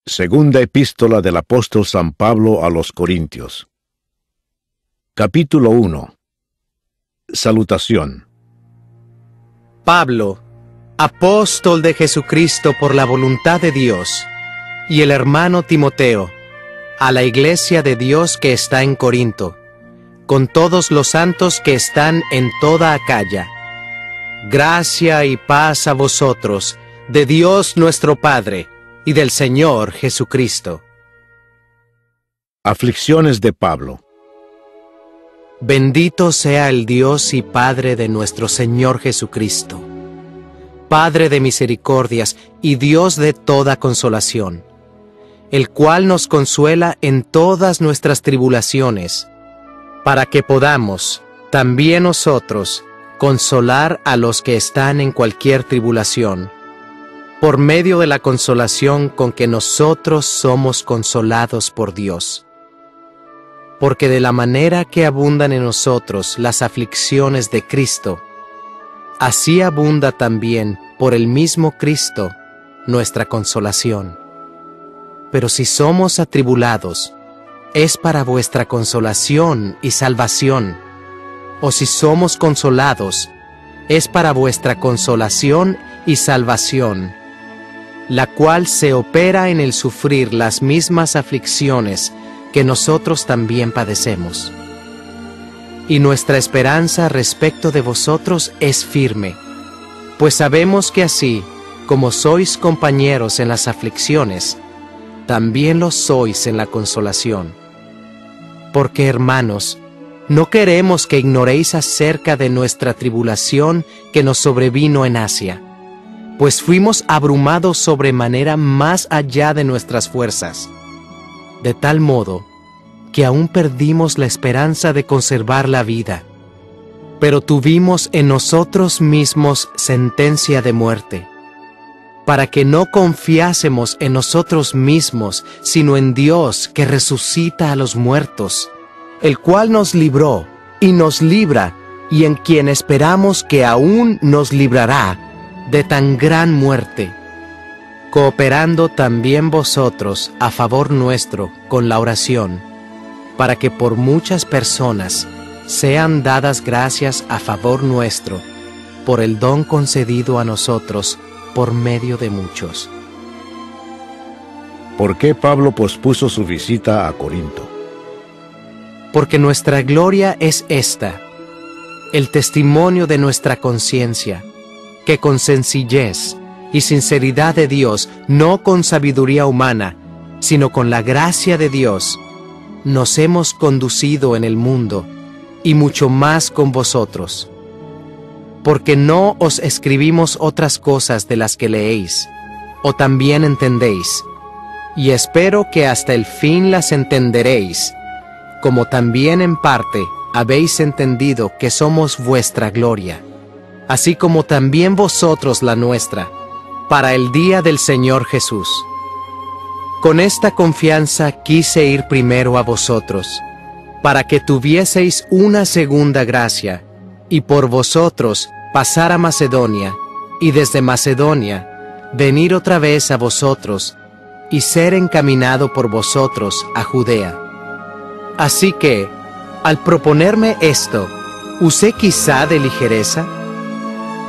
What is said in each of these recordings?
Segunda epístola del apóstol San Pablo a los Corintios. Capítulo 1. Salutación. Pablo, apóstol de Jesucristo por la voluntad de Dios, y el hermano Timoteo, a la iglesia de Dios que está en Corinto, con todos los santos que están en toda Acaya. Gracia y paz a vosotros, de Dios nuestro Padre, y del Señor Jesucristo. Aflicciones de Pablo. Bendito sea el Dios y Padre de nuestro Señor Jesucristo, Padre de misericordias y Dios de toda consolación, el cual nos consuela en todas nuestras tribulaciones, para que podamos, también nosotros, consolar a los que están en cualquier tribulación, por medio de la consolación con que nosotros somos consolados por Dios. Porque de la manera que abundan en nosotros las aflicciones de Cristo, así abunda también por el mismo Cristo nuestra consolación. Pero si somos atribulados, es para vuestra consolación y salvación, o si somos consolados, es para vuestra consolación y salvación, la cual se opera en el sufrir las mismas aflicciones que nosotros también padecemos. Y nuestra esperanza respecto de vosotros es firme, pues sabemos que así como sois compañeros en las aflicciones, también lo sois en la consolación. Porque, hermanos, no queremos que ignoréis acerca de nuestra tribulación que nos sobrevino en Asia, pues fuimos abrumados sobremanera más allá de nuestras fuerzas, de tal modo que aún perdimos la esperanza de conservar la vida. Pero tuvimos en nosotros mismos sentencia de muerte, para que no confiásemos en nosotros mismos, sino en Dios que resucita a los muertos, el cual nos libró y nos libra, y en quien esperamos que aún nos librará de tan gran muerte, cooperando también vosotros a favor nuestro con la oración, para que por muchas personas sean dadas gracias a favor nuestro, por el don concedido a nosotros por medio de muchos. ¿Por qué Pablo pospuso su visita a Corinto? Porque nuestra gloria es esta, el testimonio de nuestra conciencia, que con sencillez y sinceridad de Dios, no con sabiduría humana, sino con la gracia de Dios, nos hemos conducido en el mundo, y mucho más con vosotros. Porque no os escribimos otras cosas de las que leéis, o también entendéis, y espero que hasta el fin las entenderéis, como también en parte habéis entendido que somos vuestra gloria, así como también vosotros la nuestra, para el día del Señor Jesús. Con esta confianza quise ir primero a vosotros, para que tuvieseis una segunda gracia, y por vosotros pasar a Macedonia, y desde Macedonia venir otra vez a vosotros, y ser encaminado por vosotros a Judea. Así que, al proponerme esto, ¿usé quizá de ligereza?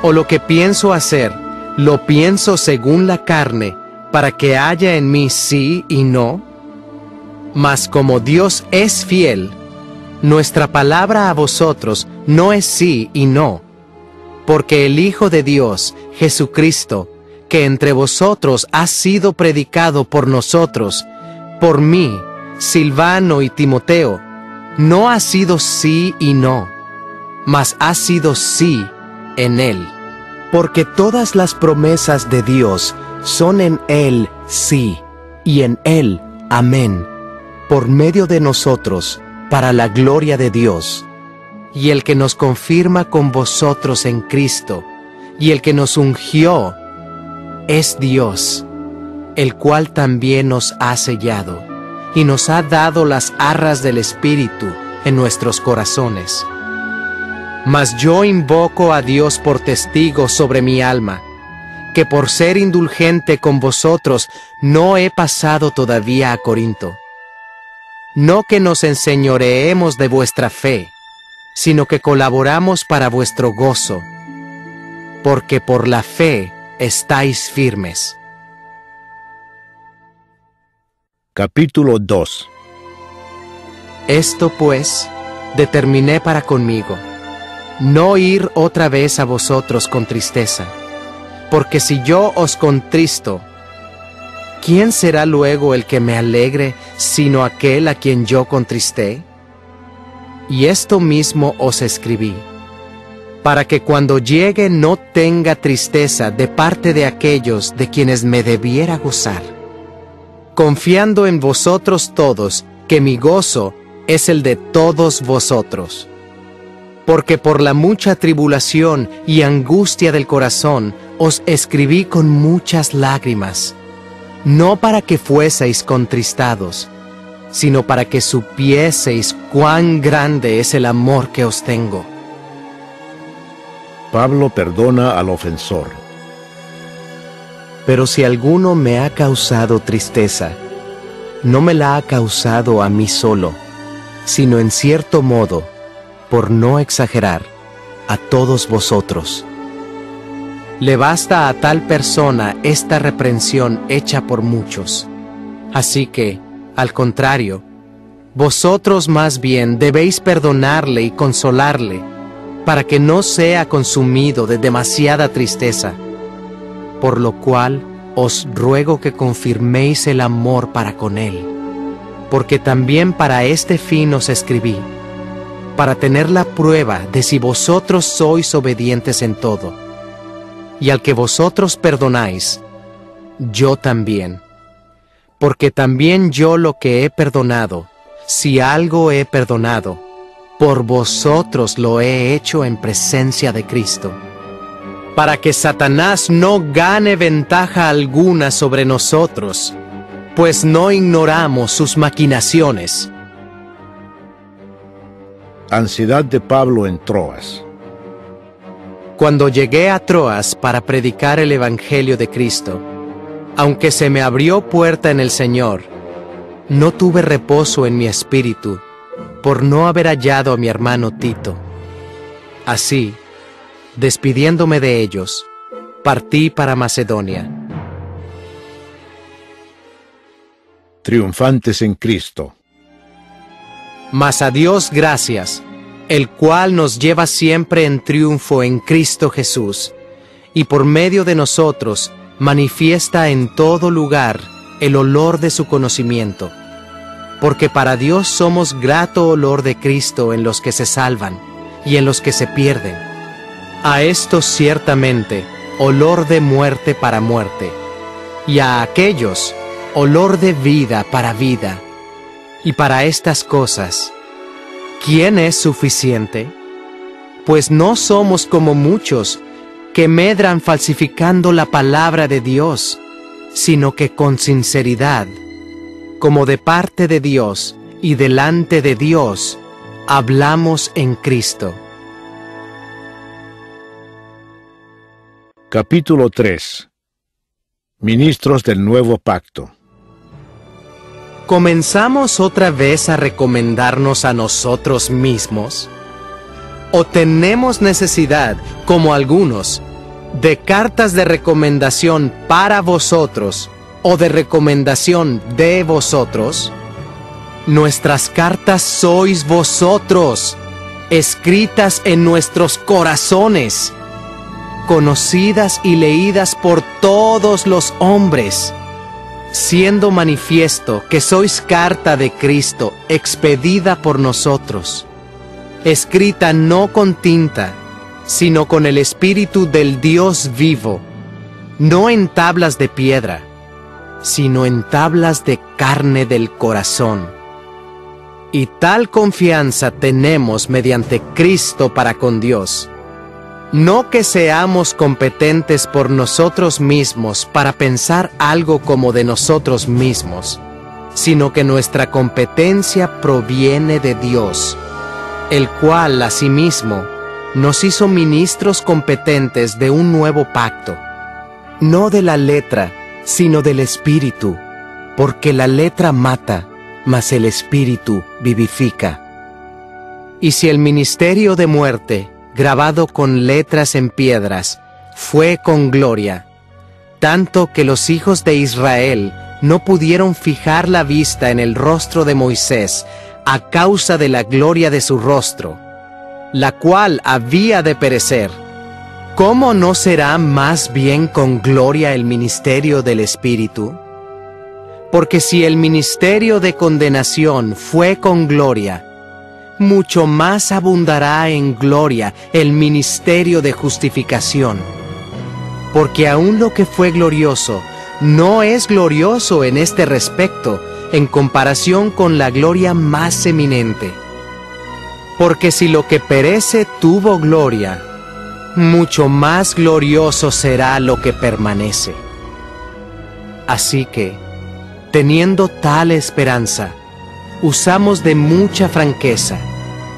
¿O lo que pienso hacer, lo pienso según la carne, para que haya en mí sí y no? Mas como Dios es fiel, nuestra palabra a vosotros no es sí y no, porque el Hijo de Dios, Jesucristo, que entre vosotros ha sido predicado por nosotros, por mí, Silvano y Timoteo, no ha sido sí y no, mas ha sido sí en Él. Porque todas las promesas de Dios son en Él sí, y en Él amén, por medio de nosotros, para la gloria de Dios. Y el que nos confirma con vosotros en Cristo, y el que nos ungió, es Dios, el cual también nos ha sellado, y nos ha dado las arras del Espíritu en nuestros corazones. Mas yo invoco a Dios por testigo sobre mi alma, que por ser indulgente con vosotros no he pasado todavía a Corinto. No que nos enseñoreemos de vuestra fe, sino que colaboramos para vuestro gozo, porque por la fe estáis firmes. Capítulo 2. Esto pues determiné para conmigo, no ir otra vez a vosotros con tristeza, porque si yo os contristo, ¿quién será luego el que me alegre sino aquel a quien yo contristé? Y esto mismo os escribí, para que cuando llegue no tenga tristeza de parte de aquellos de quienes me debiera gozar, confiando en vosotros todos, que mi gozo es el de todos vosotros. Porque por la mucha tribulación y angustia del corazón os escribí con muchas lágrimas, no para que fueseis contristados, sino para que supieseis cuán grande es el amor que os tengo. Pablo perdona al ofensor. Pero si alguno me ha causado tristeza, no me la ha causado a mí solo, sino en cierto modo, por no exagerar, a todos vosotros. Le basta a tal persona esta reprensión hecha por muchos. Así que, al contrario, vosotros más bien debéis perdonarle y consolarle, para que no sea consumido de demasiada tristeza, por lo cual os ruego que confirméis el amor para con él, porque también para este fin os escribí, para tener la prueba de si vosotros sois obedientes en todo. Y al que vosotros perdonáis, yo también. Porque también yo lo que he perdonado, si algo he perdonado, por vosotros lo he hecho en presencia de Cristo, para que Satanás no gane ventaja alguna sobre nosotros, pues no ignoramos sus maquinaciones. Ansiedad de Pablo en Troas. Cuando llegué a Troas para predicar el Evangelio de Cristo, aunque se me abrió puerta en el Señor, no tuve reposo en mi espíritu por no haber hallado a mi hermano Tito. Así, despidiéndome de ellos, partí para Macedonia. Triunfantes en Cristo. Mas a Dios gracias, el cual nos lleva siempre en triunfo en Cristo Jesús, y por medio de nosotros manifiesta en todo lugar el olor de su conocimiento. Porque para Dios somos grato olor de Cristo en los que se salvan y en los que se pierden. A estos ciertamente olor de muerte para muerte, y a aquellos olor de vida para vida. Y para estas cosas, ¿quién es suficiente? Pues no somos como muchos que medran falsificando la palabra de Dios, sino que con sinceridad, como de parte de Dios y delante de Dios, hablamos en Cristo. Capítulo 3. Ministros del Nuevo Pacto. ¿Comenzamos otra vez a recomendarnos a nosotros mismos? ¿O tenemos necesidad, como algunos, de cartas de recomendación para vosotros o de recomendación de vosotros? Nuestras cartas sois vosotros, escritas en nuestros corazones, conocidas y leídas por todos los hombres, siendo manifiesto que sois carta de Cristo expedida por nosotros, escrita no con tinta, sino con el Espíritu del Dios vivo, no en tablas de piedra, sino en tablas de carne del corazón. Y tal confianza tenemos mediante Cristo para con Dios. No que seamos competentes por nosotros mismos para pensar algo como de nosotros mismos, sino que nuestra competencia proviene de Dios, el cual asimismo nos hizo ministros competentes de un nuevo pacto, no de la letra, sino del Espíritu, porque la letra mata, mas el Espíritu vivifica. Y si el ministerio de muerte, grabado con letras en piedras, fue con gloria, tanto que los hijos de Israel no pudieron fijar la vista en el rostro de Moisés a causa de la gloria de su rostro, la cual había de perecer, ¿cómo no será más bien con gloria el ministerio del Espíritu? Porque si el ministerio de condenación fue con gloria, mucho más abundará en gloria el ministerio de justificación. Porque aun lo que fue glorioso, no es glorioso en este respecto, en comparación con la gloria más eminente. Porque si lo que perece tuvo gloria, mucho más glorioso será lo que permanece. Así que, teniendo tal esperanza, usamos de mucha franqueza,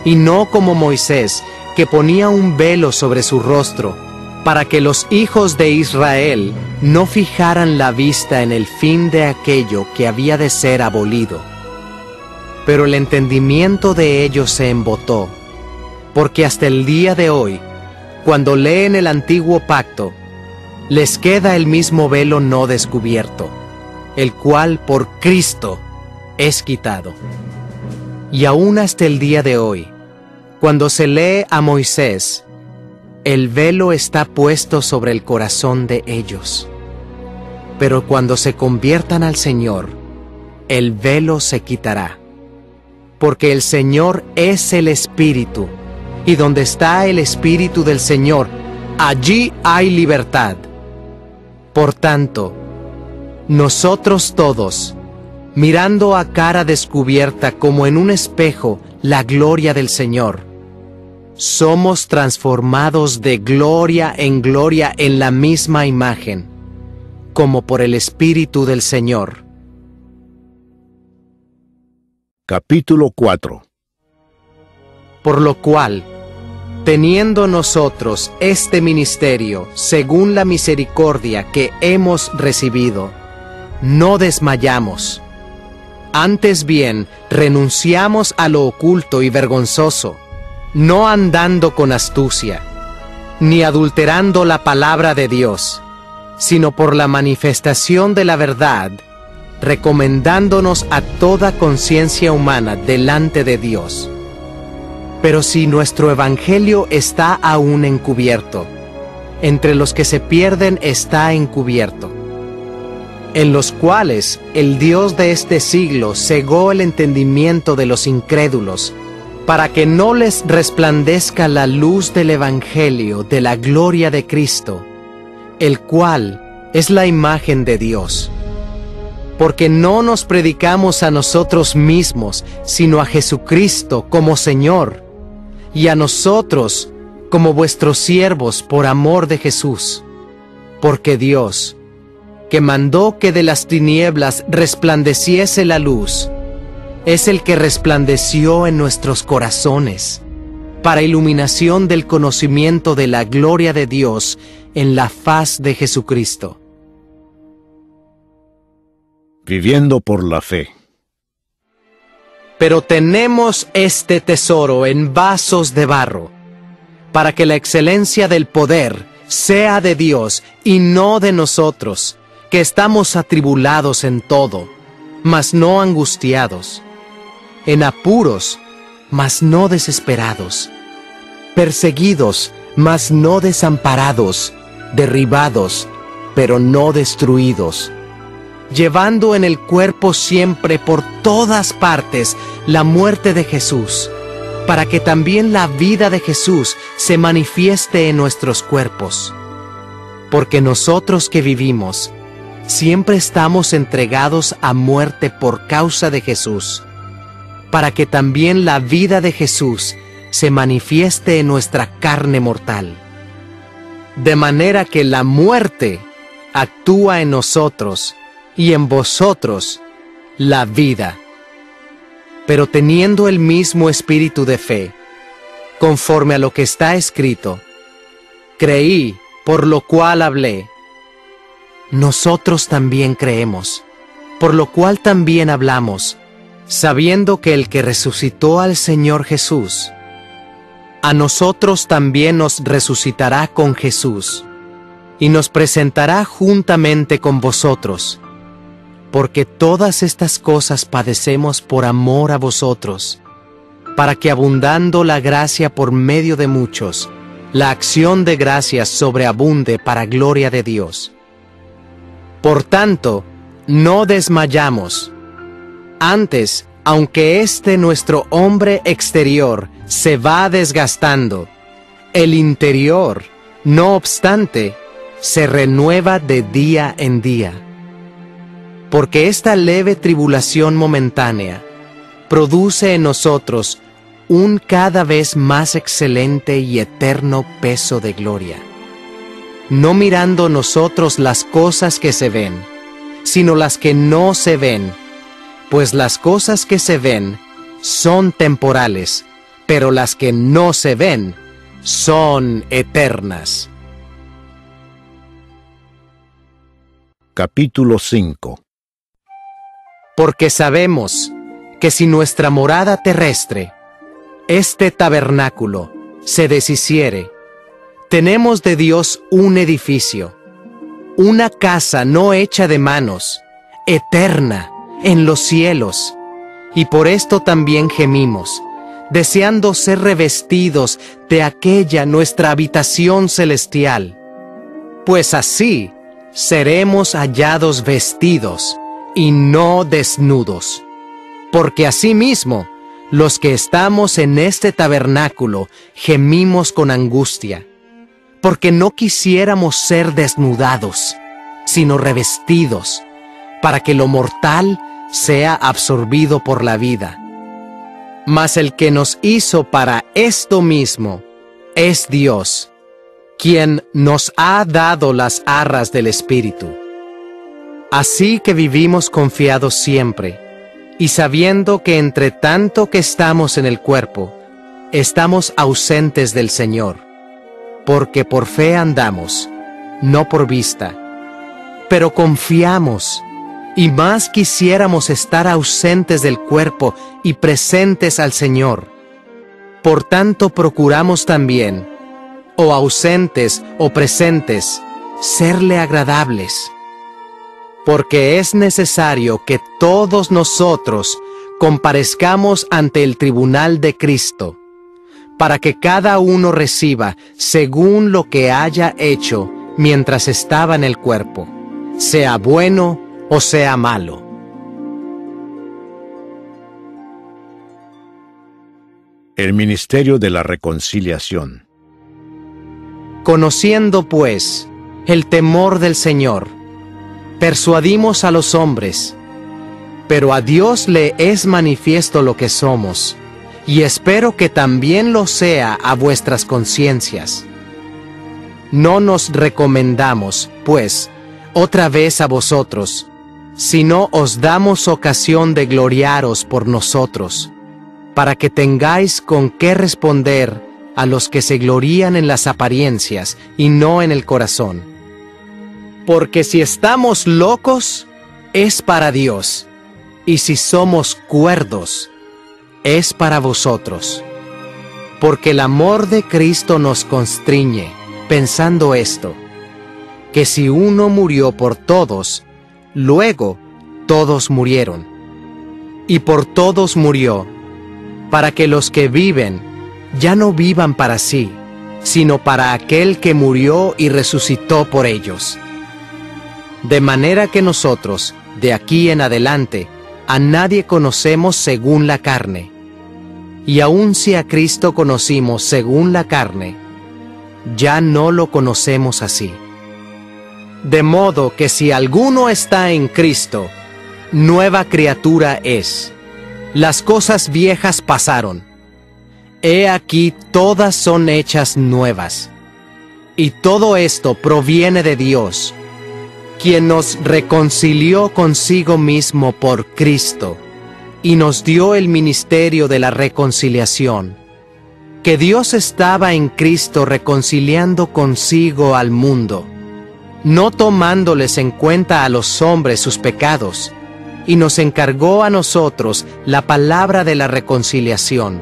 y no como Moisés, que ponía un velo sobre su rostro, para que los hijos de Israel no fijaran la vista en el fin de aquello que había de ser abolido. Pero el entendimiento de ellos se embotó, porque hasta el día de hoy, cuando leen el antiguo pacto, les queda el mismo velo no descubierto, el cual por Cristo es quitado. Y aún hasta el día de hoy, cuando se lee a Moisés, el velo está puesto sobre el corazón de ellos. Pero cuando se conviertan al Señor, el velo se quitará. Porque el Señor es el Espíritu, y donde está el Espíritu del Señor, allí hay libertad. Por tanto, nosotros todos, mirando a cara descubierta como en un espejo la gloria del Señor, somos transformados de gloria en la misma imagen, como por el Espíritu del Señor. Capítulo 4. Por lo cual, teniendo nosotros este ministerio según la misericordia que hemos recibido, no desmayamos. Antes bien, renunciamos a lo oculto y vergonzoso, no andando con astucia, ni adulterando la palabra de Dios, sino por la manifestación de la verdad, recomendándonos a toda conciencia humana delante de Dios. Pero si nuestro evangelio está aún encubierto, entre los que se pierden está encubierto, en los cuales el Dios de este siglo cegó el entendimiento de los incrédulos, para que no les resplandezca la luz del evangelio de la gloria de Cristo, el cual es la imagen de Dios. Porque no nos predicamos a nosotros mismos, sino a Jesucristo como Señor, y a nosotros como vuestros siervos por amor de Jesús. Porque Dios, que mandó que de las tinieblas resplandeciese la luz, es el que resplandeció en nuestros corazones, para iluminación del conocimiento de la gloria de Dios en la faz de Jesucristo. Viviendo por la fe. Pero tenemos este tesoro en vasos de barro, para que la excelencia del poder sea de Dios y no de nosotros, que estamos atribulados en todo, mas no angustiados, en apuros, mas no desesperados, perseguidos, mas no desamparados, derribados, pero no destruidos, llevando en el cuerpo siempre por todas partes la muerte de Jesús, para que también la vida de Jesús se manifieste en nuestros cuerpos. Porque nosotros que vivimos, siempre estamos entregados a muerte por causa de Jesús, para que también la vida de Jesús se manifieste en nuestra carne mortal. De manera que la muerte actúa en nosotros y en vosotros la vida. Pero teniendo el mismo espíritu de fe, conforme a lo que está escrito, creí, por lo cual hablé, nosotros también creemos, por lo cual también hablamos, sabiendo que el que resucitó al Señor Jesús, a nosotros también nos resucitará con Jesús, y nos presentará juntamente con vosotros, porque todas estas cosas padecemos por amor a vosotros, para que abundando la gracia por medio de muchos, la acción de gracias sobreabunde para gloria de Dios. Por tanto, no desmayamos. Antes, aunque nuestro hombre exterior se va desgastando, el interior, no obstante, se renueva de día en día. Porque esta leve tribulación momentánea produce en nosotros un cada vez más excelente y eterno peso de gloria, no mirando nosotros las cosas que se ven, sino las que no se ven, pues las cosas que se ven son temporales, pero las que no se ven son eternas. Capítulo 5. Porque sabemos que si nuestra morada terrestre, este tabernáculo, se deshiciere, tenemos de Dios un edificio, una casa no hecha de manos, eterna, en los cielos, y por esto también gemimos, deseando ser revestidos de aquella nuestra habitación celestial, pues así seremos hallados vestidos y no desnudos, porque asimismo los que estamos en este tabernáculo gemimos con angustia, porque no quisiéramos ser desnudados, sino revestidos, para que lo mortal sea absorbido por la vida. Mas el que nos hizo para esto mismo es Dios, quien nos ha dado las arras del Espíritu. Así que vivimos confiados siempre, y sabiendo que entre tanto que estamos en el cuerpo, estamos ausentes del Señor, porque por fe andamos, no por vista. Pero confiamos, y más quisiéramos estar ausentes del cuerpo y presentes al Señor. Por tanto procuramos también, o ausentes o presentes, serle agradables. Porque es necesario que todos nosotros comparezcamos ante el tribunal de Cristo, para que cada uno reciba según lo que haya hecho mientras estaba en el cuerpo, sea bueno o sea malo. El ministerio de la reconciliación. Conociendo, pues, el temor del Señor, persuadimos a los hombres, pero a Dios le es manifiesto lo que somos, y espero que también lo sea a vuestras conciencias. No nos recomendamos, pues, otra vez a vosotros, sino os damos ocasión de gloriaros por nosotros, para que tengáis con qué responder a los que se glorían en las apariencias y no en el corazón. Porque si estamos locos, es para Dios, y si somos cuerdos, es para vosotros. Porque el amor de Cristo nos constriñe, pensando esto, que si uno murió por todos, luego todos murieron. Y por todos murió, para que los que viven ya no vivan para sí, sino para aquel que murió y resucitó por ellos. De manera que nosotros, de aquí en adelante, a nadie conocemos según la carne. Y aun si a Cristo conocimos según la carne, ya no lo conocemos así. De modo que si alguno está en Cristo, nueva criatura es. Las cosas viejas pasaron. He aquí todas son hechas nuevas. Y todo esto proviene de Dios, quien nos reconcilió consigo mismo por Cristo, y nos dio el ministerio de la reconciliación, que Dios estaba en Cristo reconciliando consigo al mundo, no tomándoles en cuenta a los hombres sus pecados, y nos encargó a nosotros la palabra de la reconciliación.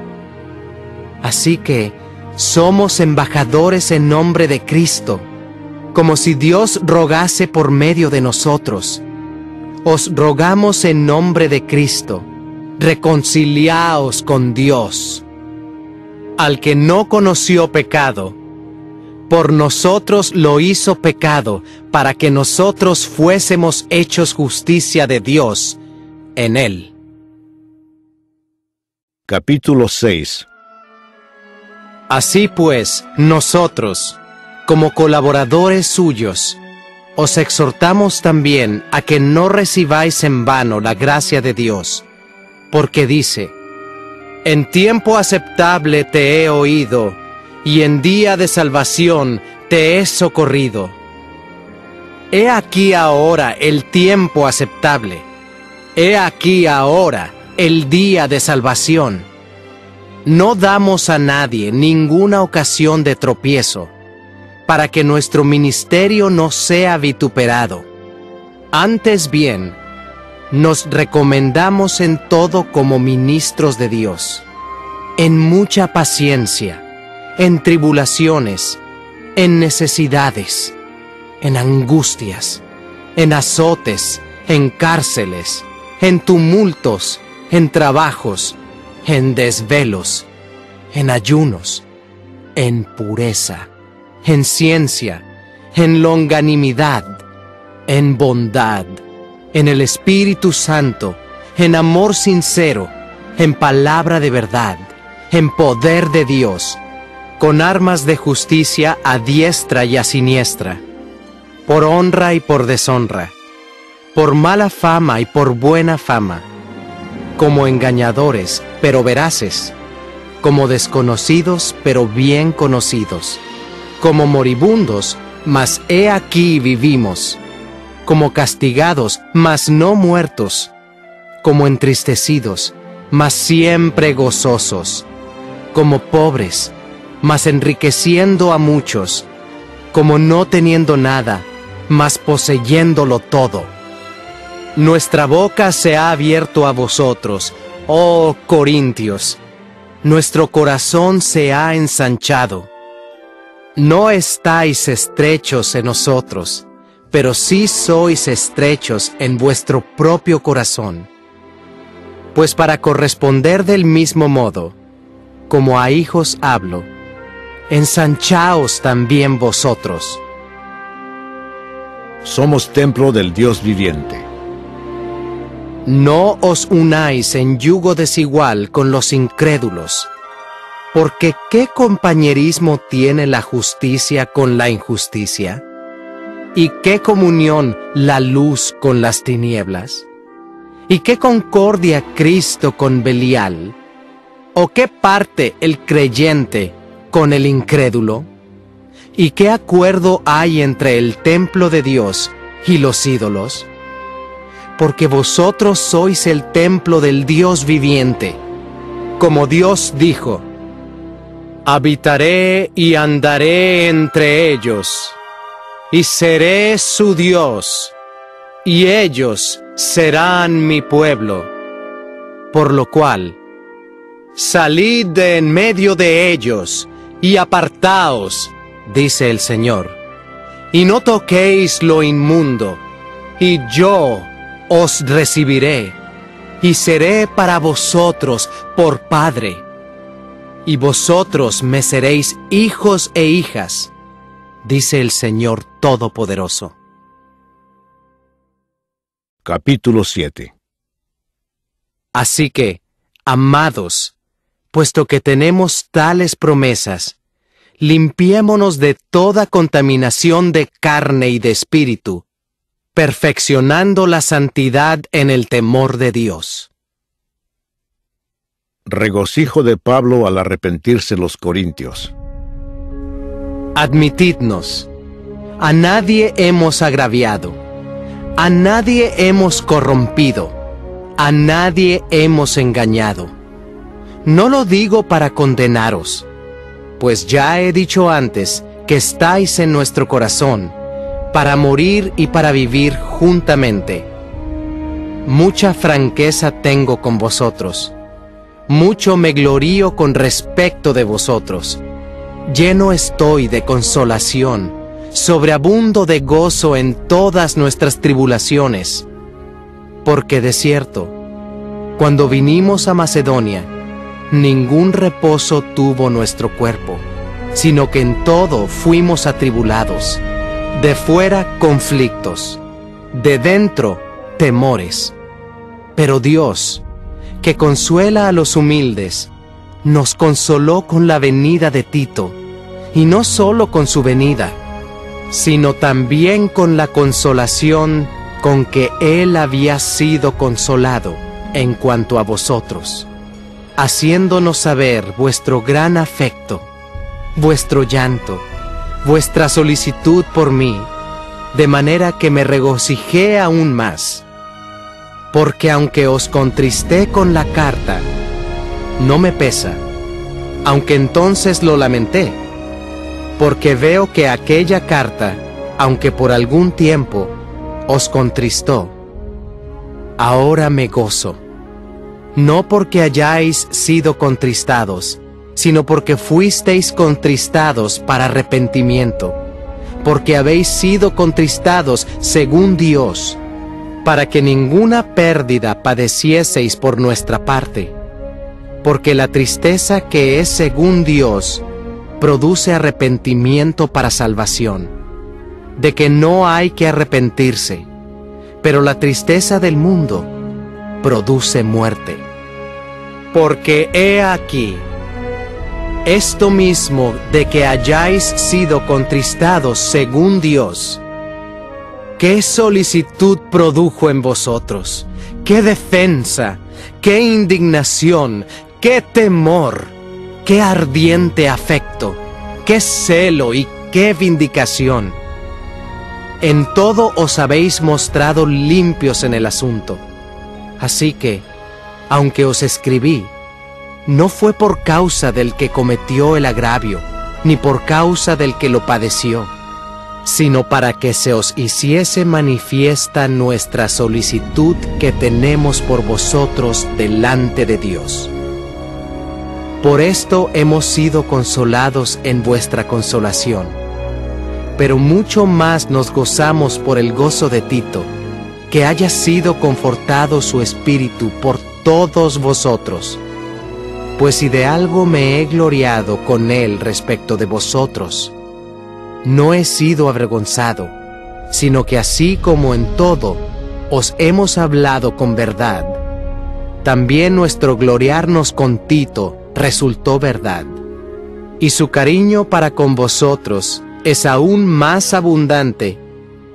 Así que somos embajadores en nombre de Cristo, como si Dios rogase por medio de nosotros. Os rogamos en nombre de Cristo, reconciliaos con Dios. Al que no conoció pecado, por nosotros lo hizo pecado, para que nosotros fuésemos hechos justicia de Dios en él. Capítulo 6. Así pues, nosotros, como colaboradores suyos, os exhortamos también a que no recibáis en vano la gracia de Dios, porque dice: en tiempo aceptable te he oído, y en día de salvación te he socorrido. He aquí ahora el tiempo aceptable. He aquí ahora el día de salvación. No damos a nadie ninguna ocasión de tropiezo, para que nuestro ministerio no sea vituperado. Antes bien, nos recomendamos en todo como ministros de Dios, en mucha paciencia, en tribulaciones, en necesidades, en angustias, en azotes, en cárceles, en tumultos, en trabajos, en desvelos, en ayunos, en pureza, en ciencia, en longanimidad, en bondad, en el Espíritu Santo, en amor sincero, en palabra de verdad, en poder de Dios, con armas de justicia a diestra y a siniestra, por honra y por deshonra, por mala fama y por buena fama, como engañadores, pero veraces, como desconocidos, pero bien conocidos, como moribundos, mas he aquí vivimos, como castigados, mas no muertos, como entristecidos, mas siempre gozosos, como pobres, mas enriqueciendo a muchos, como no teniendo nada, mas poseyéndolo todo. Nuestra boca se ha abierto a vosotros, oh Corintios. Nuestro corazón se ha ensanchado. No estáis estrechos en nosotros, pero sí sois estrechos en vuestro propio corazón. Pues para corresponder del mismo modo, como a hijos hablo, ensanchaos también vosotros. Somos templo del Dios viviente. No os unáis en yugo desigual con los incrédulos, porque ¿qué compañerismo tiene la justicia con la injusticia? ¿Y qué comunión la luz con las tinieblas? ¿Y qué concordia Cristo con Belial? ¿O qué parte el creyente con el incrédulo? ¿Y qué acuerdo hay entre el templo de Dios y los ídolos? Porque vosotros sois el templo del Dios viviente. Como Dios dijo: habitaré y andaré entre ellos, y seré su Dios, y ellos serán mi pueblo. Por lo cual, salid de en medio de ellos, y apartaos, dice el Señor, y no toquéis lo inmundo, y yo os recibiré, y seré para vosotros por Padre, y vosotros me seréis hijos e hijas, dice el Señor Todopoderoso. Capítulo 7. Así que, amados, puesto que tenemos tales promesas, limpiémonos de toda contaminación de carne y de espíritu, perfeccionando la santidad en el temor de Dios. Regocijo de Pablo al arrepentirse los corintios. Admitidnos, a nadie hemos agraviado, a nadie hemos corrompido, a nadie hemos engañado. No lo digo para condenaros, pues ya he dicho antes que estáis en nuestro corazón, para morir y para vivir juntamente. Mucha franqueza tengo con vosotros, mucho me glorío con respecto de vosotros. Lleno estoy de consolación, sobreabundo de gozo en todas nuestras tribulaciones. Porque de cierto, cuando vinimos a Macedonia, ningún reposo tuvo nuestro cuerpo, sino que en todo fuimos atribulados, de fuera conflictos, de dentro temores. Pero Dios, que consuela a los humildes, nos consoló con la venida de Tito, y no solo con su venida, sino también con la consolación con que él había sido consolado en cuanto a vosotros, haciéndonos saber vuestro gran afecto, vuestro llanto, vuestra solicitud por mí, de manera que me regocijé aún más. Porque aunque os contristé con la carta, no me pesa, aunque entonces lo lamenté, porque veo que aquella carta, aunque por algún tiempo os contristó, ahora me gozo, no porque hayáis sido contristados, sino porque fuisteis contristados para arrepentimiento, porque habéis sido contristados según Dios, para que ninguna pérdida padecieseis por nuestra parte, porque la tristeza que es según Dios produce arrepentimiento para salvación, de que no hay que arrepentirse, pero la tristeza del mundo produce muerte. Porque he aquí, esto mismo de que hayáis sido contristados según Dios, ¿qué solicitud produjo en vosotros? ¿Qué defensa? ¿Qué indignación? ¿Qué temor? ¿Qué ardiente afecto? ¿Qué celo y qué vindicación? En todo os habéis mostrado limpios en el asunto. Así que, aunque os escribí, no fue por causa del que cometió el agravio, ni por causa del que lo padeció, sino para que se os hiciese manifiesta nuestra solicitud que tenemos por vosotros delante de Dios. Por esto hemos sido consolados en vuestra consolación, pero mucho más nos gozamos por el gozo de Tito, que haya sido confortado su espíritu por todos vosotros. Pues si de algo me he gloriado con él respecto de vosotros, no he sido avergonzado, sino que así como en todo os hemos hablado con verdad, también nuestro gloriarnos con Tito resultó verdad. Y su cariño para con vosotros es aún más abundante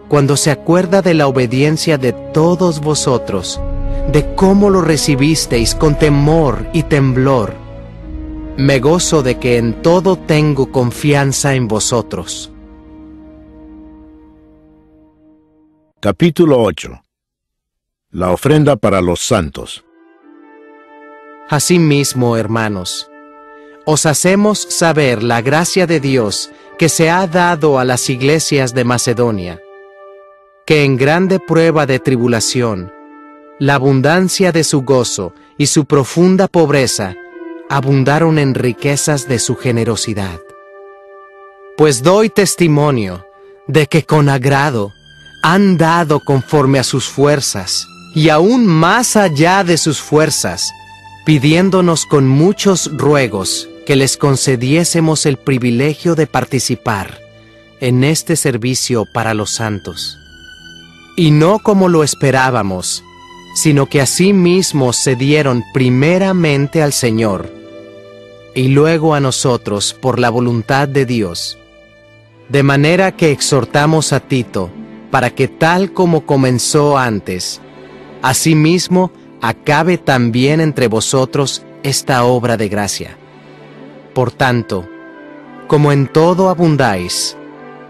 cuando se acuerda de la obediencia de todos vosotros, de cómo lo recibisteis con temor y temblor. Me gozo de que en todo tengo confianza en vosotros. Capítulo 8. La ofrenda para los santos. Asimismo, hermanos, os hacemos saber la gracia de Dios que se ha dado a las iglesias de Macedonia, que en grande prueba de tribulación, la abundancia de su gozo y su profunda pobreza abundaron en riquezas de su generosidad. Pues doy testimonio de que con agrado han dado conforme a sus fuerzas, y aún más allá de sus fuerzas, pidiéndonos con muchos ruegos que les concediésemos el privilegio de participar en este servicio para los santos. Y no como lo esperábamos, sino que asimismo se dieron primeramente al Señor, y luego a nosotros por la voluntad de Dios, de manera que exhortamos a Tito, para que tal como comenzó antes, asimismo acabe también entre vosotros esta obra de gracia. Por tanto, como en todo abundáis,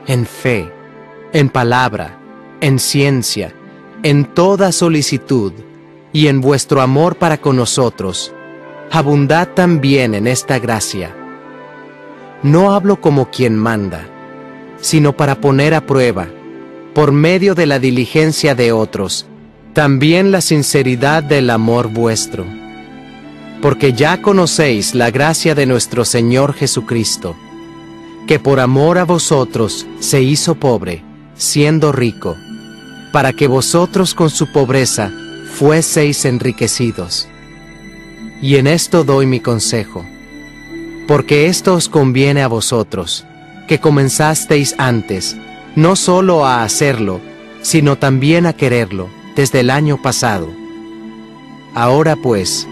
en fe, en palabra, en ciencia, en toda solicitud, y en vuestro amor para con nosotros, abundad también en esta gracia. No hablo como quien manda, sino para poner a prueba, por medio de la diligencia de otros, también la sinceridad del amor vuestro. Porque ya conocéis la gracia de nuestro Señor Jesucristo, que por amor a vosotros se hizo pobre, siendo rico, para que vosotros con su pobreza fueseis enriquecidos. Y en esto doy mi consejo, porque esto os conviene a vosotros, que comenzasteis antes, no solo a hacerlo, sino también a quererlo, desde el año pasado. Ahora pues,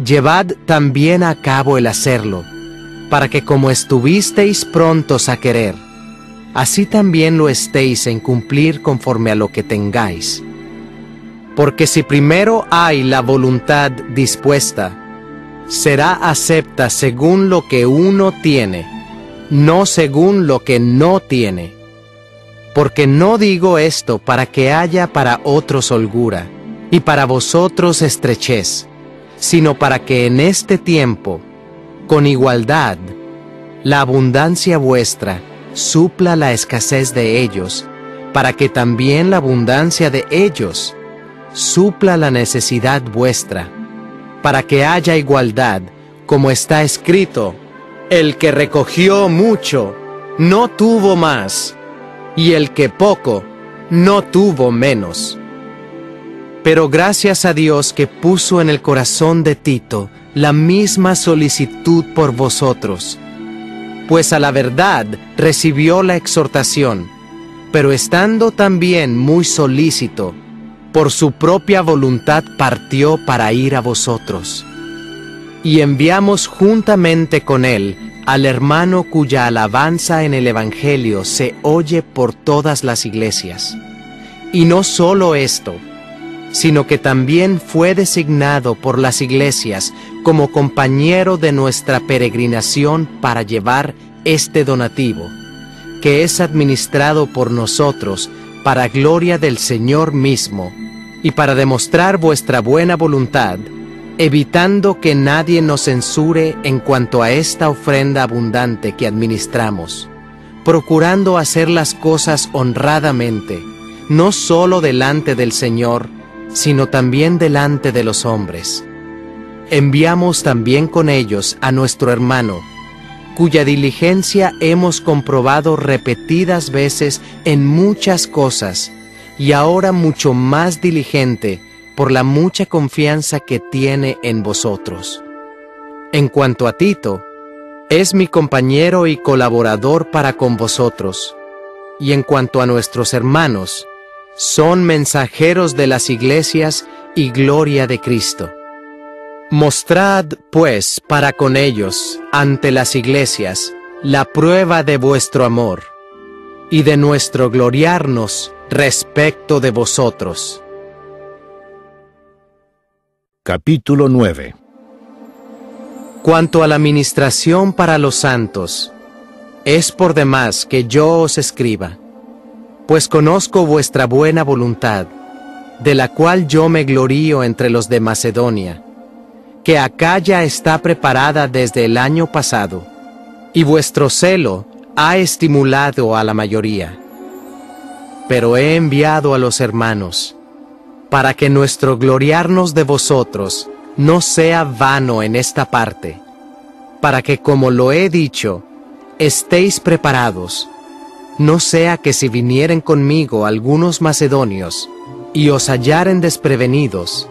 llevad también a cabo el hacerlo, para que como estuvisteis prontos a querer, así también lo estéis en cumplir conforme a lo que tengáis. Porque si primero hay la voluntad dispuesta, será acepta según lo que uno tiene, no según lo que no tiene. Porque no digo esto para que haya para otros holgura, y para vosotros estrechez, sino para que en este tiempo, con igualdad, la abundancia vuestra supla la escasez de ellos, para que también la abundancia de ellos supla la necesidad vuestra, para que haya igualdad, como está escrito: el que recogió mucho, no tuvo más, y el que poco, no tuvo menos. Pero gracias a Dios que puso en el corazón de Tito la misma solicitud por vosotros, pues a la verdad recibió la exhortación, pero estando también muy solícito, por su propia voluntad partió para ir a vosotros. Y enviamos juntamente con él al hermano cuya alabanza en el Evangelio se oye por todas las iglesias. Y no solo esto, sino que también fue designado por las iglesias como compañero de nuestra peregrinación para llevar este donativo, que es administrado por nosotros para gloria del Señor mismo, y para demostrar vuestra buena voluntad, evitando que nadie nos censure en cuanto a esta ofrenda abundante que administramos, procurando hacer las cosas honradamente, no solo delante del Señor, sino también delante de los hombres. Enviamos también con ellos a nuestro hermano, cuya diligencia hemos comprobado repetidas veces en muchas cosas, y ahora mucho más diligente por la mucha confianza que tiene en vosotros. En cuanto a Tito, es mi compañero y colaborador para con vosotros, y en cuanto a nuestros hermanos, son mensajeros de las iglesias y gloria de Cristo. Mostrad, pues, para con ellos, ante las iglesias, la prueba de vuestro amor, y de nuestro gloriarnos respecto de vosotros. Capítulo 9. Cuanto a la ministración para los santos, es por demás que yo os escriba, pues conozco vuestra buena voluntad, de la cual yo me glorío entre los de Macedonia, que Acaya está preparada desde el año pasado, y vuestro celo ha estimulado a la mayoría. Pero he enviado a los hermanos, para que nuestro gloriarnos de vosotros no sea vano en esta parte, para que, como lo he dicho, estéis preparados, no sea que si vinieren conmigo algunos macedonios, y os hallaren desprevenidos,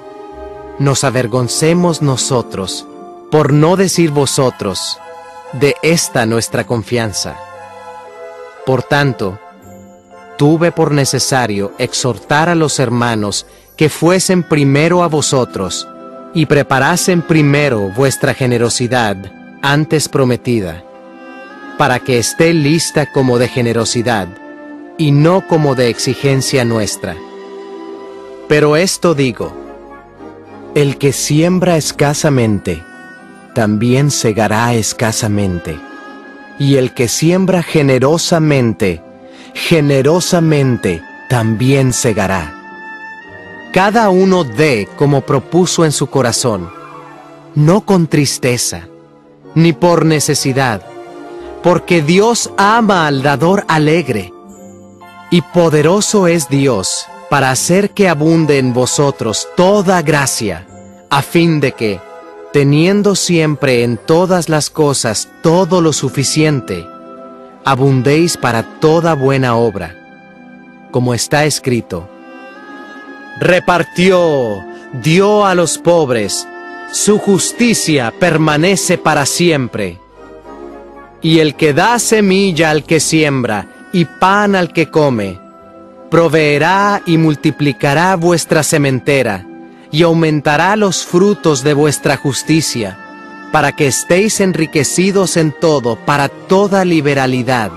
nos avergoncemos nosotros, por no decir vosotros, de esta nuestra confianza. Por tanto, tuve por necesario exhortar a los hermanos que fuesen primero a vosotros, y preparasen primero vuestra generosidad antes prometida, para que esté lista como de generosidad, y no como de exigencia nuestra. Pero esto digo: el que siembra escasamente, también segará escasamente, y el que siembra generosamente, generosamente también segará. Cada uno dé como propuso en su corazón, no con tristeza, ni por necesidad, porque Dios ama al dador alegre. Y poderoso es Dios para hacer que abunde en vosotros toda gracia, a fin de que, teniendo siempre en todas las cosas todo lo suficiente, abundéis para toda buena obra. Como está escrito: repartió, dio a los pobres, su justicia permanece para siempre. Y el que da semilla al que siembra y pan al que come, proveerá y multiplicará vuestra sementera, y aumentará los frutos de vuestra justicia, para que estéis enriquecidos en todo para toda liberalidad,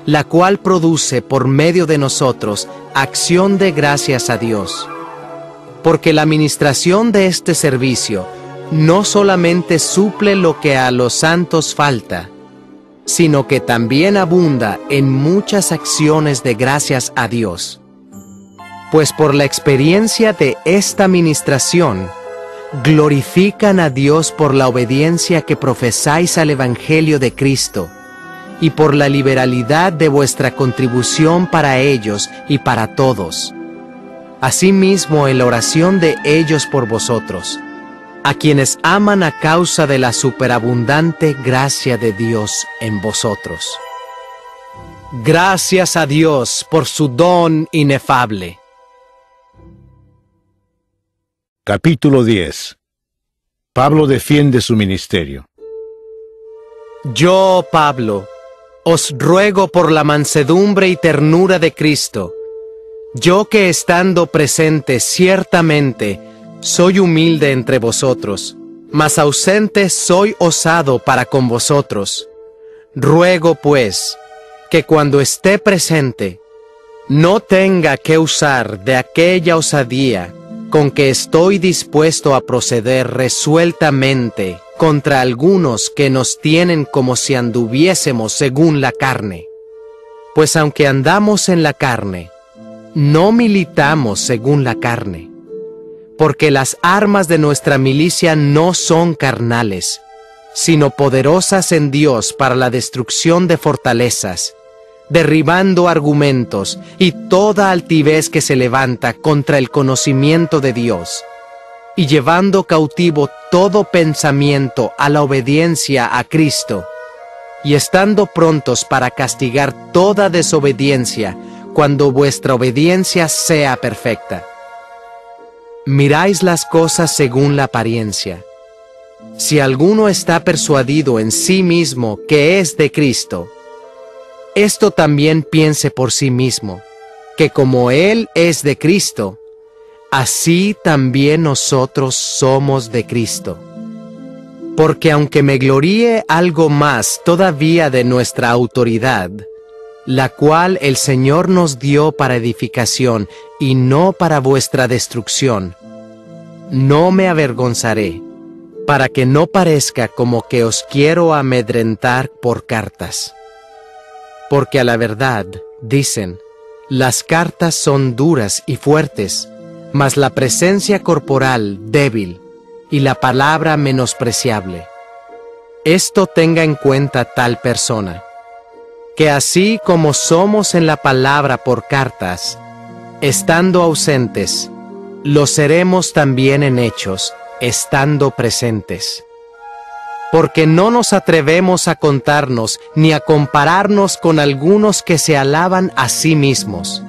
la cual produce por medio de nosotros acción de gracias a Dios. Porque la administración de este servicio no solamente suple lo que a los santos falta, sino que también abunda en muchas acciones de gracias a Dios. Pues por la experiencia de esta administración, glorifican a Dios por la obediencia que profesáis al Evangelio de Cristo, y por la liberalidad de vuestra contribución para ellos y para todos. Asimismo en la oración de ellos por vosotros, a quienes aman a causa de la superabundante gracia de Dios en vosotros. Gracias a Dios por su don inefable. Capítulo 10. Pablo defiende su ministerio. Yo, Pablo, os ruego por la mansedumbre y ternura de Cristo, yo que estando presente ciertamente soy humilde entre vosotros, mas ausente soy osado para con vosotros. Ruego, pues, que cuando esté presente, no tenga que usar de aquella osadía con que estoy dispuesto a proceder resueltamente contra algunos que nos tienen como si anduviésemos según la carne. Pues aunque andamos en la carne, no militamos según la carne, porque las armas de nuestra milicia no son carnales, sino poderosas en Dios para la destrucción de fortalezas, derribando argumentos y toda altivez que se levanta contra el conocimiento de Dios, y llevando cautivo todo pensamiento a la obediencia a Cristo, y estando prontos para castigar toda desobediencia cuando vuestra obediencia sea perfecta. Miráis las cosas según la apariencia. Si alguno está persuadido en sí mismo que es de Cristo, esto también piense por sí mismo, que como Él es de Cristo, así también nosotros somos de Cristo. Porque aunque me gloríe algo más todavía de nuestra autoridad, la cual el Señor nos dio para edificación y no para vuestra destrucción, no me avergonzaré, para que no parezca como que os quiero amedrentar por cartas. Porque a la verdad, dicen, las cartas son duras y fuertes, mas la presencia corporal débil y la palabra menospreciable. Esto tenga en cuenta tal persona, que así como somos en la palabra por cartas, estando ausentes, lo seremos también en hechos, estando presentes. Porque no nos atrevemos a contarnos ni a compararnos con algunos que se alaban a sí mismos.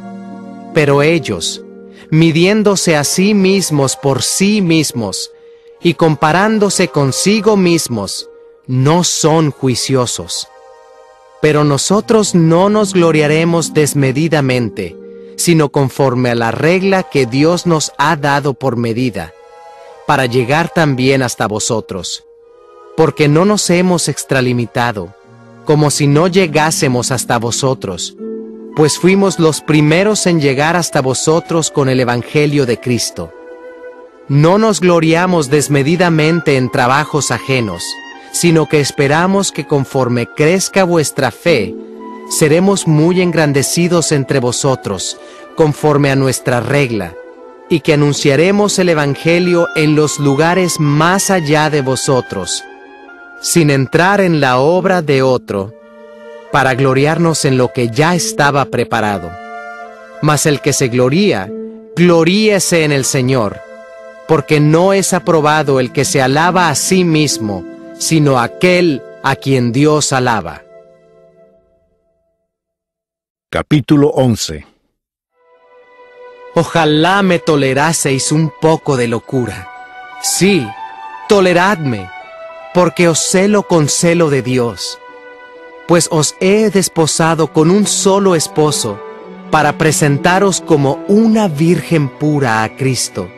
Pero ellos, midiéndose a sí mismos por sí mismos y comparándose consigo mismos, no son juiciosos. Pero nosotros no nos gloriaremos desmedidamente, sino conforme a la regla que Dios nos ha dado por medida, para llegar también hasta vosotros. Porque no nos hemos extralimitado, como si no llegásemos hasta vosotros, pues fuimos los primeros en llegar hasta vosotros con el Evangelio de Cristo. No nos gloriamos desmedidamente en trabajos ajenos, sino que esperamos que conforme crezca vuestra fe, seremos muy engrandecidos entre vosotros, conforme a nuestra regla, y que anunciaremos el Evangelio en los lugares más allá de vosotros, sin entrar en la obra de otro, para gloriarnos en lo que ya estaba preparado, Mas el que se gloría, gloríese en el Señor, porque no es aprobado el que se alaba a sí mismo, sino aquel a quien Dios alaba. Capítulo 11. Ojalá me toleraseis un poco de locura. Sí, toleradme, porque os celo con celo de Dios. Pues os he desposado con un solo esposo, para presentaros como una virgen pura a Cristo.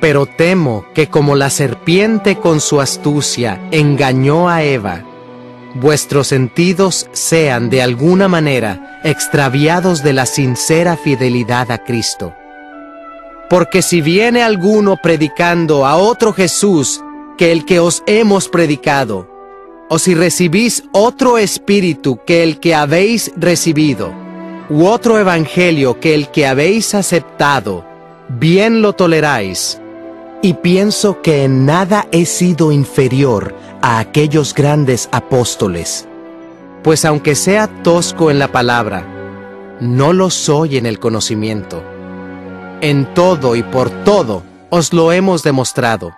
Pero temo que como la serpiente con su astucia engañó a Eva, vuestros sentidos sean de alguna manera extraviados de la sincera fidelidad a Cristo. Porque si viene alguno predicando a otro Jesús que el que os hemos predicado, o si recibís otro espíritu que el que habéis recibido, u otro evangelio que el que habéis aceptado, bien lo toleráis. Y pienso que en nada he sido inferior a aquellos grandes apóstoles. Pues aunque sea tosco en la palabra, no lo soy en el conocimiento. En todo y por todo os lo hemos demostrado.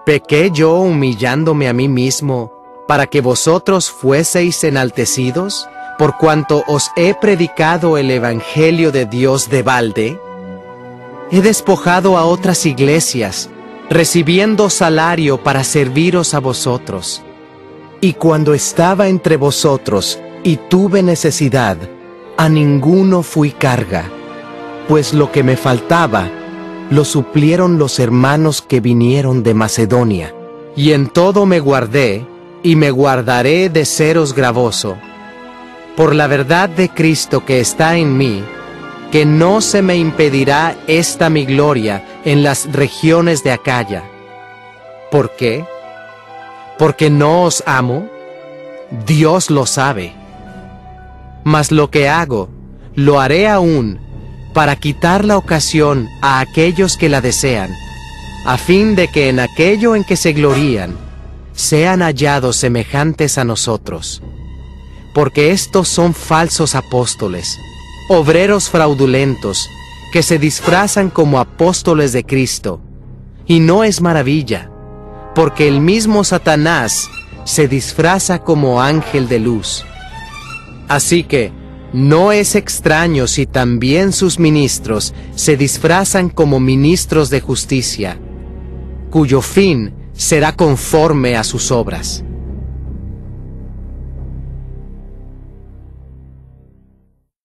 ¿Pequé yo humillándome a mí mismo para que vosotros fueseis enaltecidos, por cuanto os he predicado el evangelio de Dios de balde? He despojado a otras iglesias, recibiendo salario para serviros a vosotros. Y cuando estaba entre vosotros y tuve necesidad, a ninguno fui carga, pues lo que me faltaba lo suplieron los hermanos que vinieron de Macedonia. Y en todo me guardé, y me guardaré de seros gravoso, por la verdad de Cristo que está en mí, que no se me impedirá esta mi gloria en las regiones de Acaya. ¿Por qué? ¿Porque no os amo? Dios lo sabe. Mas lo que hago, lo haré aún, para quitar la ocasión a aquellos que la desean, a fin de que en aquello en que se glorían, sean hallados semejantes a nosotros. Porque estos son falsos apóstoles, obreros fraudulentos, que se disfrazan como apóstoles de Cristo. Y no es maravilla, porque el mismo Satanás se disfraza como ángel de luz. Así que no es extraño si también sus ministros se disfrazan como ministros de justicia, cuyo fin será conforme a sus obras.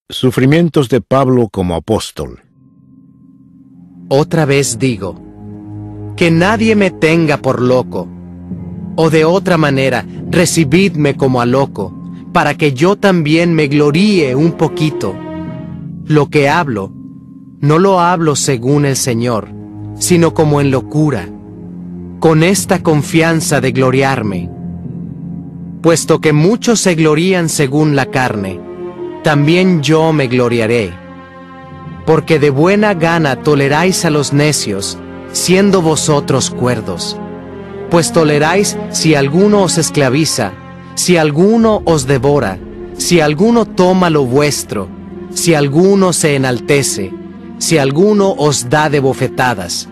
Sufrimientos de Pablo como apóstol. Otra vez digo, que nadie me tenga por loco, o de otra manera, recibidme como a loco, para que yo también me gloríe un poquito. Lo que hablo, no lo hablo según el Señor, sino como en locura, con esta confianza de gloriarme. Puesto que muchos se glorían según la carne, también yo me gloriaré. Porque de buena gana toleráis a los necios, siendo vosotros cuerdos. Pues toleráis si alguno os esclaviza, si alguno os devora, si alguno toma lo vuestro, si alguno se enaltece, si alguno os da de bofetadas.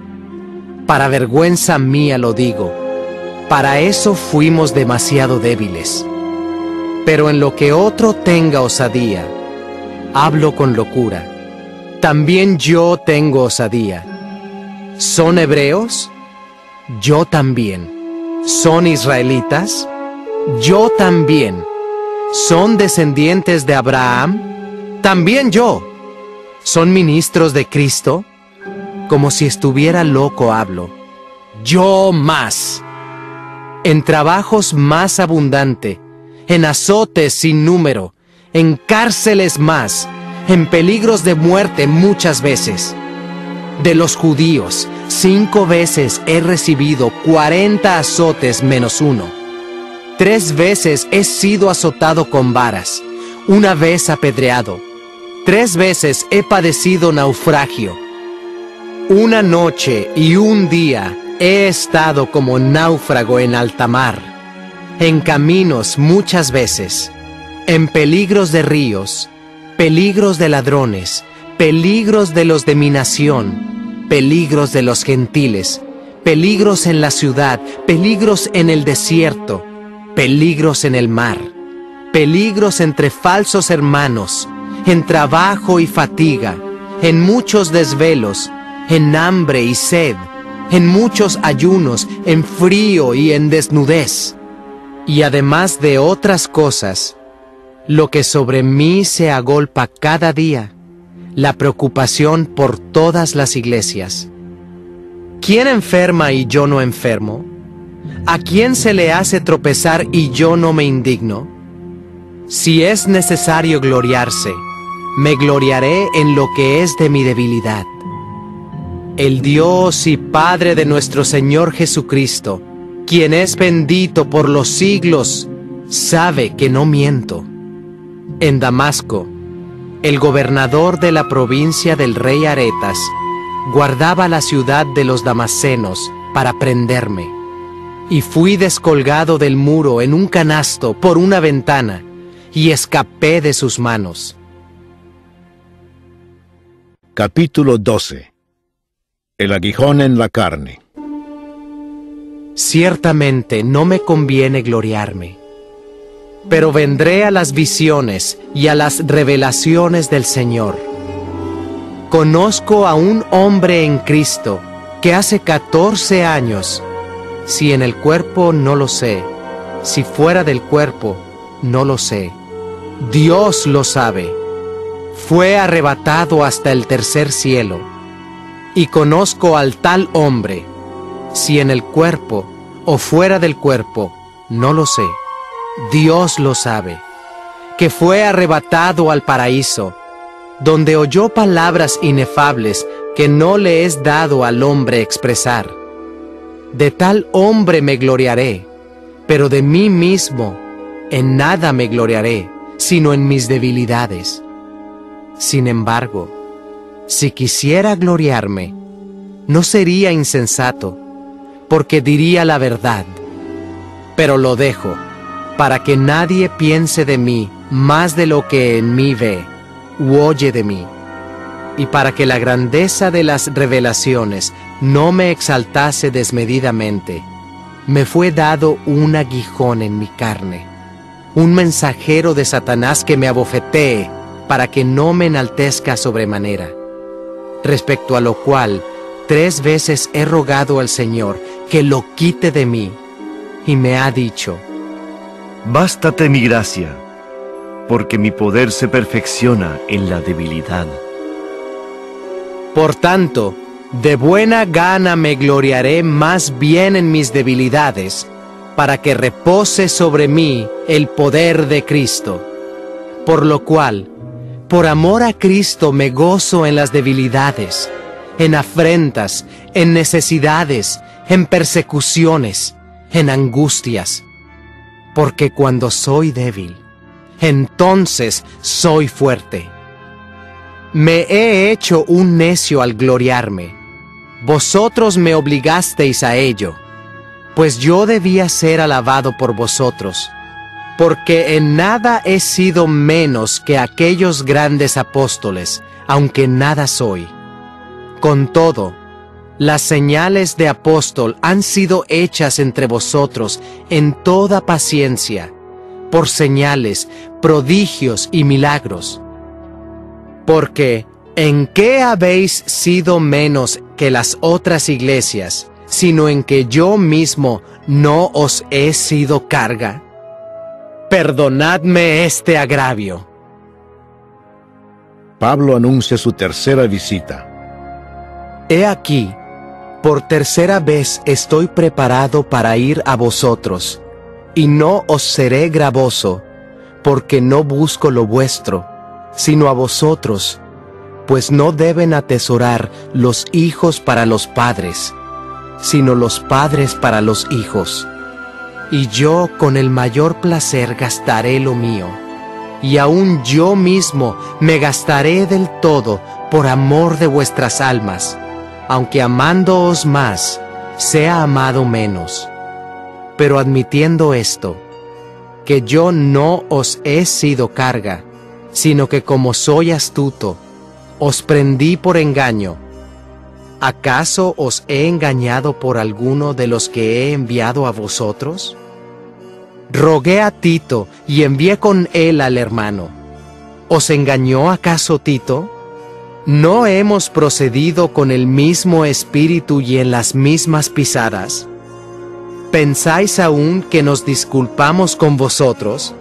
Para vergüenza mía lo digo, para eso fuimos demasiado débiles. Pero en lo que otro tenga osadía, hablo con locura. También yo tengo osadía. ¿Son hebreos? Yo también. ¿Son israelitas? Yo también. ¿Son descendientes de Abraham? También yo. ¿Son ministros de Cristo? Como si estuviera loco hablo. Yo más. En trabajos más abundante, en azotes sin número, en cárceles más, en peligros de muerte muchas veces. De los judíos, 5 veces he recibido 40 azotes menos 1. 3 veces he sido azotado con varas, 1 vez apedreado. 3 veces he padecido naufragio. 1 noche y 1 día he estado como náufrago en alta mar, en caminos muchas veces, en peligros de ríos, peligros de ladrones, peligros de los de mi nación, peligros de los gentiles, peligros en la ciudad, peligros en el desierto, peligros en el mar, peligros entre falsos hermanos, en trabajo y fatiga, en muchos desvelos, en hambre y sed, en muchos ayunos, en frío y en desnudez. Y además de otras cosas, lo que sobre mí se agolpa cada día, la preocupación por todas las iglesias. ¿Quién enferma y yo no enfermo? ¿A quién se le hace tropezar y yo no me indigno? Si es necesario gloriarse, me gloriaré en lo que es de mi debilidad. El Dios y Padre de nuestro Señor Jesucristo, quien es bendito por los siglos, sabe que no miento. En Damasco, el gobernador de la provincia del rey Aretas guardaba la ciudad de los damasenos para prenderme, y fui descolgado del muro en un canasto por una ventana, y escapé de sus manos. Capítulo 12. El aguijón en la carne. Ciertamente no me conviene gloriarme, pero vendré a las visiones y a las revelaciones del Señor. Conozco a un hombre en Cristo que hace 14 años, si en el cuerpo no lo sé, si fuera del cuerpo no lo sé, Dios lo sabe, fue arrebatado hasta el tercer cielo. Y conozco al tal hombre, si en el cuerpo o fuera del cuerpo, no lo sé, Dios lo sabe, que fue arrebatado al paraíso, donde oyó palabras inefables que no le es dado al hombre expresar. De tal hombre me gloriaré, pero de mí mismo en nada me gloriaré, sino en mis debilidades. Sin embargo, si quisiera gloriarme, no sería insensato, porque diría la verdad. Pero lo dejo, para que nadie piense de mí más de lo que en mí ve, u oye de mí, y para que la grandeza de las revelaciones no me exaltase desmedidamente, me fue dado un aguijón en mi carne, un mensajero de Satanás que me abofetee, para que no me enaltezca sobremanera. Respecto a lo cual, 3 veces he rogado al Señor que lo quite de mí, y me ha dicho: Bástate mi gracia, porque mi poder se perfecciona en la debilidad. Por tanto, de buena gana me gloriaré más bien en mis debilidades, para que repose sobre mí el poder de Cristo. Por lo cual, por amor a Cristo me gozo en las debilidades, en afrentas, en necesidades, en persecuciones, en angustias. Porque cuando soy débil, entonces soy fuerte. Me he hecho un necio al gloriarme. Vosotros me obligasteis a ello, pues yo debía ser alabado por vosotros, porque en nada he sido menos que aquellos grandes apóstoles, aunque nada soy. Con todo, las señales de apóstol han sido hechas entre vosotros en toda paciencia, por señales, prodigios y milagros. Porque, ¿en qué habéis sido menos que las otras iglesias, sino en que yo mismo no os he sido carga? Perdonadme este agravio. Pablo anuncia su tercera visita. He aquí, por tercera vez estoy preparado para ir a vosotros, y no os seré gravoso, porque no busco lo vuestro, sino a vosotros, pues no deben atesorar los hijos para los padres, sino los padres para los hijos. Y yo con el mayor placer gastaré lo mío, y aun yo mismo me gastaré del todo por amor de vuestras almas, aunque amándoos más, sea amado menos. Pero admitiendo esto, que yo no os he sido carga, sino que como soy astuto, os prendí por engaño. ¿Acaso os he engañado por alguno de los que he enviado a vosotros? Rogué a Tito y envié con él al hermano. ¿Os engañó acaso Tito? ¿No hemos procedido con el mismo espíritu y en las mismas pisadas? ¿Pensáis aún que nos disculpamos con vosotros?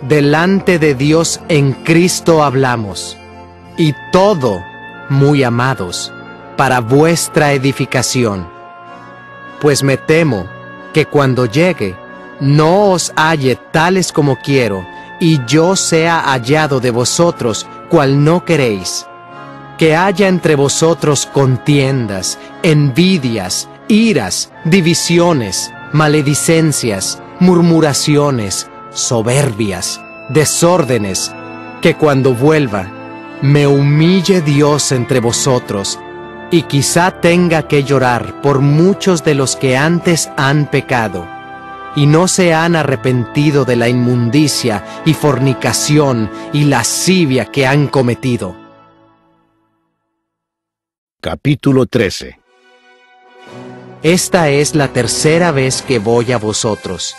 Delante de Dios en Cristo hablamos, y todo, muy amados, para vuestra edificación. Pues me temo que cuando llegue, no os halle tales como quiero, y yo sea hallado de vosotros, cual no queréis. Que haya entre vosotros contiendas, envidias, iras, divisiones, maledicencias, murmuraciones, soberbias, desórdenes, que cuando vuelva, me humille Dios entre vosotros, y quizá tenga que llorar por muchos de los que antes han pecado, y no se han arrepentido de la inmundicia y fornicación y lascivia que han cometido. Capítulo 13. Esta es la tercera vez que voy a vosotros.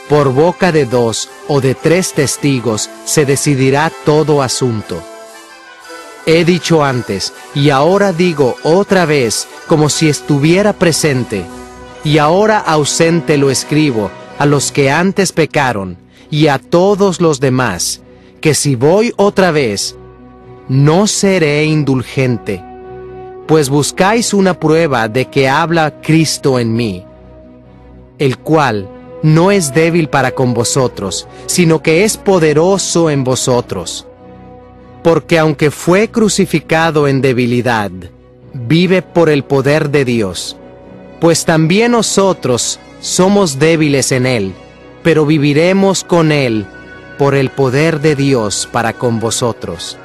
Por boca de 2 o de 3 testigos se decidirá todo asunto. He dicho antes, y ahora digo otra vez, como si estuviera presente, y ahora ausente lo escribo, a los que antes pecaron, y a todos los demás, que si voy otra vez, no seré indulgente, pues buscáis una prueba de que habla Cristo en mí, el cual no es débil para con vosotros, sino que es poderoso en vosotros. Porque aunque fue crucificado en debilidad, vive por el poder de Dios. Pues también nosotros somos débiles en Él, pero viviremos con Él por el poder de Dios para con vosotros.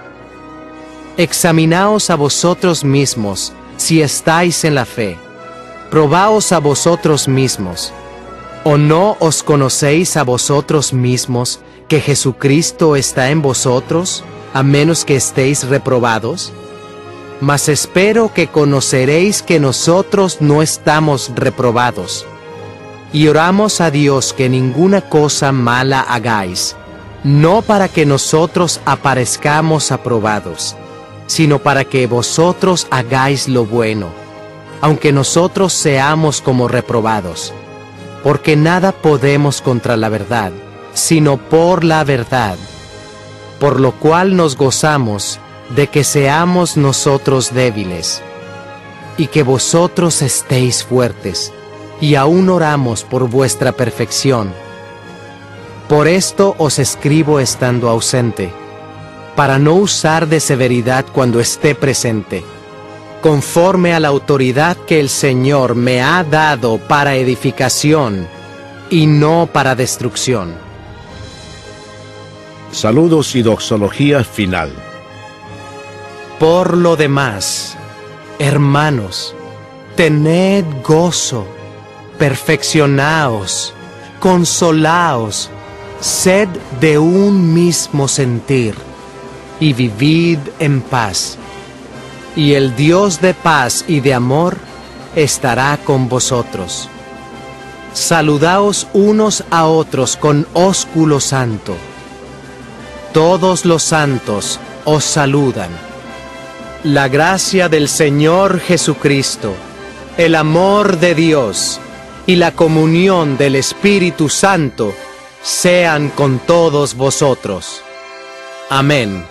Examinaos a vosotros mismos si estáis en la fe. Probaos a vosotros mismos. ¿O no os conocéis a vosotros mismos que Jesucristo está en vosotros, a menos que estéis reprobados? Mas espero que conoceréis que nosotros no estamos reprobados. Y oramos a Dios que ninguna cosa mala hagáis, no para que nosotros aparezcamos aprobados, sino para que vosotros hagáis lo bueno, aunque nosotros seamos como reprobados. Porque nada podemos contra la verdad, sino por la verdad. Por lo cual nos gozamos de que seamos nosotros débiles, y que vosotros estéis fuertes, y aún oramos por vuestra perfección. Por esto os escribo estando ausente, para no usar de severidad cuando esté presente, conforme a la autoridad que el Señor me ha dado para edificación y no para destrucción. Saludos y doxología final. Por lo demás, hermanos, tened gozo, perfeccionaos, consolaos, sed de un mismo sentir, y vivid en paz. Y el Dios de paz y de amor estará con vosotros. Saludaos unos a otros con ósculo santo. Todos los santos os saludan. La gracia del Señor Jesucristo, el amor de Dios y la comunión del Espíritu Santo sean con todos vosotros. Amén.